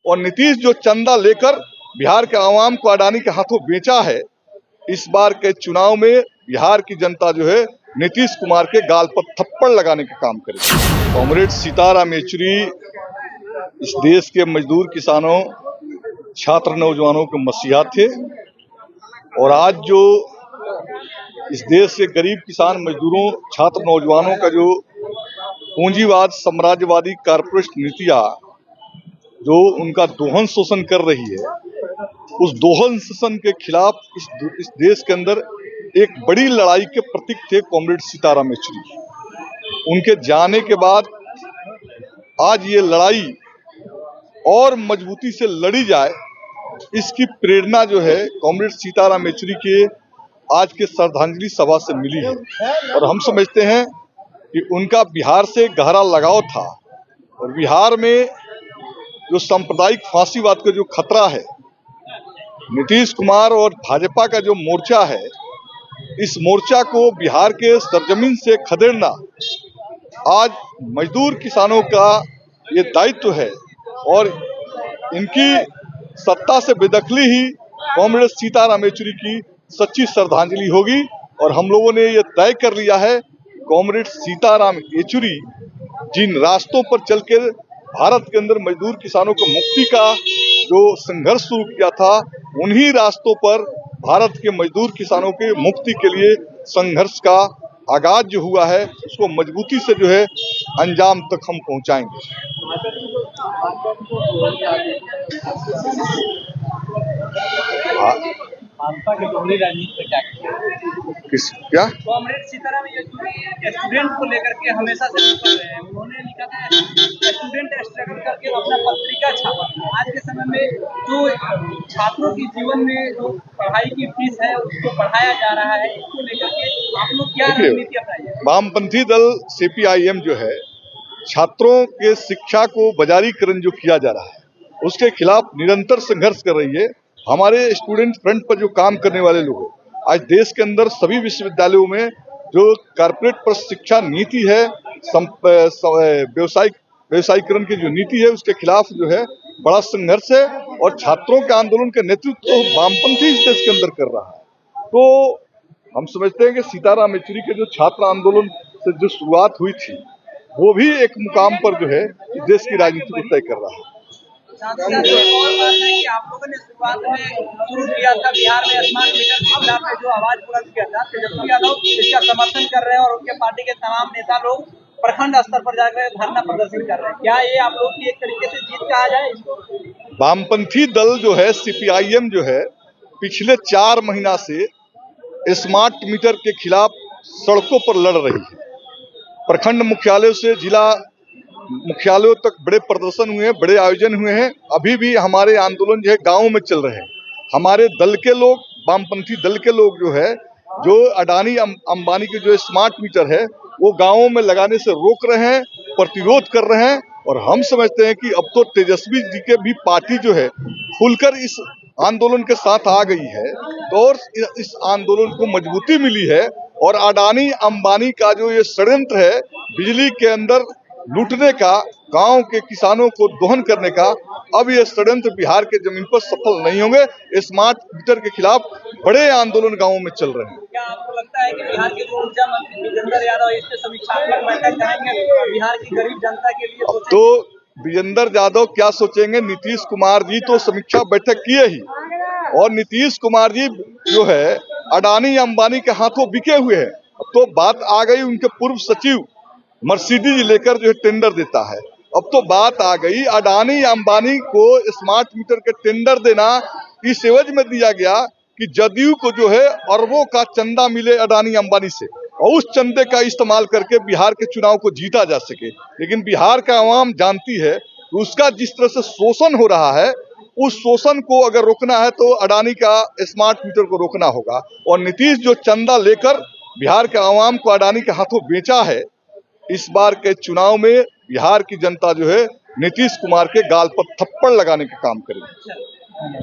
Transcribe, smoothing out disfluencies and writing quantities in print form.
और नीतीश जो चंदा लेकर बिहार के आवाम को अडानी के हाथों बेचा है, इस बार के चुनाव में बिहार की जनता जो है नीतीश कुमार के गाल पर थप्पड़ लगाने का काम करेगी। कॉमरेड सीताराम येचुरी इस देश के मजदूर किसानों, छात्र नौजवानों के मसीहा थे और आज जो इस देश के गरीब किसान मजदूरों, छात्र नौजवानों का जो पूंजीवाद, साम्राज्यवादी कारपोरेट नीतियां जो उनका दोहन शोषण कर रही है, उस दोहन शोषण के खिलाफ इस देश के अंदर एक बड़ी लड़ाई के प्रतीक थे कॉमरेड सीताराम येचुरी। उनके जाने के बाद आज ये लड़ाई और मजबूती से लड़ी जाए, इसकी प्रेरणा जो है कॉमरेड सीताराम येचुरी के आज के श्रद्धांजलि सभा से मिली है। और हम समझते हैं कि उनका बिहार से गहरा लगाव था और बिहार में जो सांप्रदायिक फांसीवाद का जो खतरा है, नीतीश कुमार और भाजपा का जो मोर्चा है, इस मोर्चा को बिहार के सरजमीन से खदेड़ना आज मजदूर किसानों का ये दायित्व है और इनकी सत्ता से बेदखली ही कॉमरेड सीताराम येचुरी की सच्ची श्रद्धांजलि होगी। और हम लोगों ने ये तय कर लिया है, कॉमरेड सीताराम येचुरी जिन रास्तों पर चलकर भारत के अंदर मजदूर किसानों को मुक्ति का जो संघर्ष शुरू किया था, उन्हीं रास्तों पर भारत के मजदूर किसानों के मुक्ति के लिए संघर्ष का आगाज जो हुआ है, उसको मजबूती से जो है अंजाम तक हम पहुंचाएंगे। भाजपा के दोहरी राजनीति पे क्या कॉमरेड सीताराम येचुरी स्टूडेंट को लेकर के हमेशा से कर रहे हैं। उन्होंने लिखा था स्टूडेंट स्ट्रगल करके अपना पत्रिका छापा। आज के समय में जो छात्रों के जीवन में जो पढ़ाई की फीस है उसको बढ़ाया जा रहा है, इसको लेकर के आप लोग क्या रणनीति अपनाएंगे? वामपंथी दल CPIM जो है, छात्रों के शिक्षा को बाजारीकरण जो किया जा रहा है, उसके खिलाफ निरंतर संघर्ष कर रही है। हमारे स्टूडेंट फ्रंट पर जो काम करने वाले लोग हैं, आज देश के अंदर सभी विश्वविद्यालयों में जो कारपोरेट पर शिक्षा नीति है, व्यवसायीकरण की जो नीति है, उसके खिलाफ जो है बड़ा संघर्ष है और छात्रों के आंदोलन का नेतृत्व तो वामपंथी इस देश के अंदर कर रहा है। तो हम समझते हैं कि सीताराम येचुरी के जो छात्र आंदोलन से जो शुरुआत हुई थी, वो भी एक मुकाम पर जो है देश की राजनीति को तय कर रहा है। आप लोगों ने शुरुआत में शुरू किया था बिहार में स्मार्ट मीटर के खिलाफ जो आवाज बुलंद किया था, तेजस्वी यादव इसका समर्थन कर रहे हैं और उनके पार्टी के तमाम नेता लोग प्रखंड स्तर पर जाकर धरना प्रदर्शन कर रहे हैं। क्या ये आप लोग की एक तरीके से जीत कहा जाए इसको? वामपंथी दल जो है CPIM जो है, पिछले 4 महीना से स्मार्ट मीटर के खिलाफ सड़कों पर लड़ रही है। प्रखंड मुख्यालयों से जिला मुख्यालयों तक बड़े प्रदर्शन हुए हैं, बड़े आयोजन हुए हैं। अभी भी हमारे आंदोलन जो है गाँव में चल रहे हैं। हमारे दल के लोग, वामपंथी दल के लोग जो है, जो अडानी अंबानी के जो स्मार्ट मीटर है वो गाँवों में लगाने से रोक रहे हैं, प्रतिरोध कर रहे हैं। और हम समझते हैं कि अब तो तेजस्वी जी के भी पार्टी जो है खुलकर इस आंदोलन के साथ आ गई है, तो और इस आंदोलन को मजबूती मिली है। और अडानी अंबानी का जो ये षड्यंत्र है बिजली के अंदर लूटने का, गांव के किसानों को दोहन करने का, अब ये षड्यंत्र बिहार के जमीन पर सफल नहीं होंगे। स्मार्ट मीटर के खिलाफ बड़े आंदोलन गांवों में चल रहे हैं। क्या आपको लगता है कि बिहार के जो ऊर्जा मंत्री विजेंद्र यादव इससे समीक्षात्मक बैठक करेंगे बिहार की गरीब जनता के लिए? अब तो विजेंद्र यादव क्या सोचेंगे, नीतीश कुमार जी तो समीक्षा बैठक किए ही, और नीतीश कुमार जी जो है अडानी अंबानी के हाथों बिके हुए हैं। अब तो बात आ गई, उनके पूर्व सचिव मर्सिडीज लेकर जो है टेंडर देता है। अब तो बात आ गई अडानी अंबानी को स्मार्ट मीटर के टेंडर देना इस एवज में दिया गया कि जदयू को जो है अरबों का चंदा मिले अडानी अंबानी से और उस चंदे का इस्तेमाल करके बिहार के चुनाव को जीता जा सके। लेकिन बिहार का आवाम जानती है कि उसका जिस तरह से शोषण हो रहा है, उस शोषण को अगर रोकना है तो अडानी का स्मार्ट मीटर को रोकना होगा। और नीतीश जो चंदा लेकर बिहार के आवाम को अडानी के हाथों बेचा है, इस बार के चुनाव में बिहार की जनता जो है नीतीश कुमार के गाल पर थप्पड़ लगाने का काम करेगी।